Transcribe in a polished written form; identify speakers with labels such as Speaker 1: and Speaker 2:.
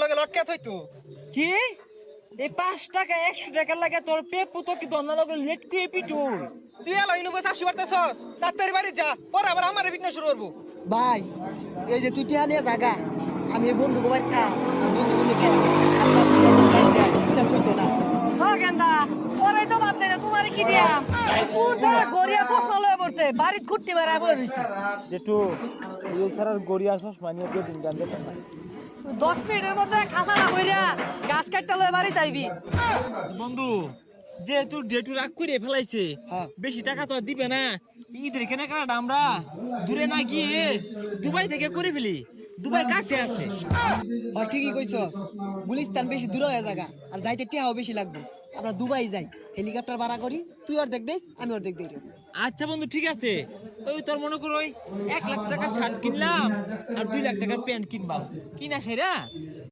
Speaker 1: লগে লটকে থইতো
Speaker 2: কি এই 5 টাকা 100 টাকা লাগে তোর পেপু তো কি দন্না লগে লেট করে পিটুল
Speaker 1: তুই এলা ইউনিভার্স আসি পারতেছস ডাক্তারি বাড়ি যা পরে আবার আমারে বিঘ্ন শুরু করবো
Speaker 3: ভাই এই যে তুই টিয়া নিয়ে জাগা আমি এই বন্ধু গোবার খা বন্ধু না
Speaker 2: ও গেন্দা ওরে তো বাদ দে তোমারে কি দিয়া তুই যারা গরিয়া চশমা লয়ে পড়ছে বাড়িত খুঁটি মারা বইছে
Speaker 4: যেটু এই সারার গড়িয়া চশমা নিয়ে দিয়ে দিন গান দেখেন না
Speaker 2: 10 মিনিটের মধ্যে খাসানা বইরা গাছ কাটতে লয়ে বাড়িতে আইবি বন্ধু যে তুই ডেটু রাগ করে ফেলাইছে
Speaker 3: হ্যাঁ।
Speaker 2: বেশি টাকা তো আর দিবে না ঈদের কেনাকাটা আমরা দূরে না গিয়ে দুবাই থেকে করে ফেলি দুবাই কাছে আছে
Speaker 3: হ্যাঁ ঠিকই কইছস গুলিস্তান বেশি দূর হয়ে জায়গা আর যাইতে টিয়াও বেশি লাগবে আমরা দুবাই যাই হেলিকপ্টার ভাড়া করি তুই অর্ধেক দেখ আমি অর্ধেক দেই রে।
Speaker 2: আচ্ছা বন্ধু ঠিক আছে ওই তোর মনে করো ওই 1 লাখ টাকা শার্ট কিনলাম আর 2 লাখ টাকার প্যান্ট কিনবাম কিনা সেরা